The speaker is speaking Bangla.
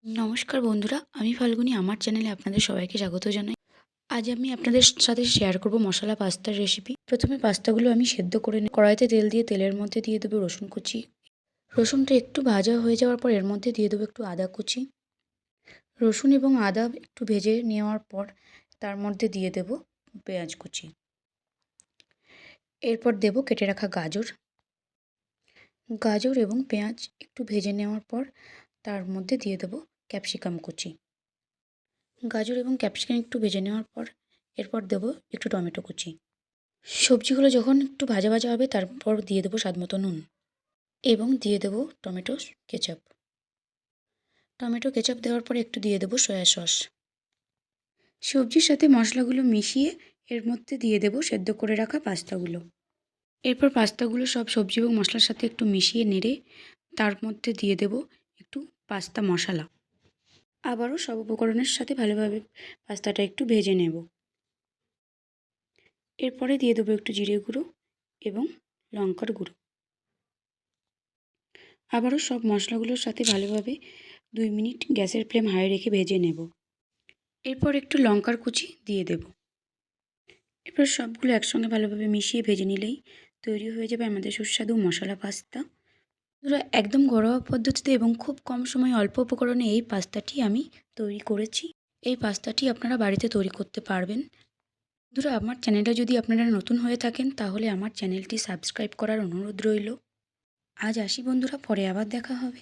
নমস্কার বন্ধুরা, আমি ফাল্গুনী। আমার চ্যানেলে আপনাদের সবাইকে স্বাগত জানাই। আজ আমি আপনাদের সাথে শেয়ার করব মশলা পাস্তার রেসিপি। প্রথমে পাস্তাগুলো আমি সেদ্ধ করে কড়াইতে তেল দিয়ে তেলের মধ্যে দিয়ে দেবো রসুন কুচি। রসুনটা একটু ভাজা হয়ে যাওয়ার পর এর মধ্যে দিয়ে দেবো একটু আদা কুচি। রসুন এবং আদা একটু ভেজে নেওয়ার পর তার মধ্যে দিয়ে দেব পেঁয়াজ কুচি। এরপর দেব কেটে রাখা গাজর এবং পেঁয়াজ একটু ভেজে নেওয়ার পর তার মধ্যে দিয়ে দেব ক্যাপসিকাম কুচি। গাজর এবং ক্যাপসিকাম একটু ভেজে নেওয়ার পর এরপর দেবো একটু টমেটো কুচি। সবজিগুলো যখন একটু ভাজা ভাজা হবে তারপর দিয়ে দেবো স্বাদমতো নুন এবং দিয়ে দেবো টমেটো কেচাপ দেওয়ার পর একটু দিয়ে দেবো সয়া সস। সবজির সাথে মশলাগুলো মিশিয়ে এর মধ্যে দিয়ে দেবো সেদ্ধ করে রাখা পাস্তাগুলো। এরপর পাস্তাগুলো সব সবজি এবং মশলার সাথে একটু মিশিয়ে নেড়ে তার মধ্যে দিয়ে দেবো একটু পাস্তা মশলা। আবারও সব উপকরণের সাথে ভালোভাবে পাস্তাটা একটু ভেজে নেব। এরপরে দিয়ে দেবো একটু জিরে গুঁড়ো এবং লঙ্কার গুঁড়ো। আবারও সব মশলাগুলোর সাথে ভালোভাবে 2 মিনিট গ্যাসের ফ্লেম হাই রেখে ভেজে নেব। এরপর একটু লঙ্কার কুচি দিয়ে দেব। এরপর সবগুলো একসঙ্গে ভালোভাবে মিশিয়ে ভেজে নিলেই তৈরি হয়ে যাবে আমাদের সুস্বাদু মশলা পাস্তা। একদম ঘরোয়া পদ্ধতিতে এবং খুব কম সময়ে অল্প উপকরণে এই পাস্তাটি আমি তৈরি করেছি। এই পাস্তাটি আপনারা বাড়িতে তৈরি করতে পারবেন। বন্ধুরা, আমার চ্যানেলটা যদি আপনারা নতুন হয়ে থাকেন তাহলে আমার চ্যানেলটি সাবস্ক্রাইব করার অনুরোধ রইল। আজ আসি বন্ধুরা, পরে আবার দেখা হবে।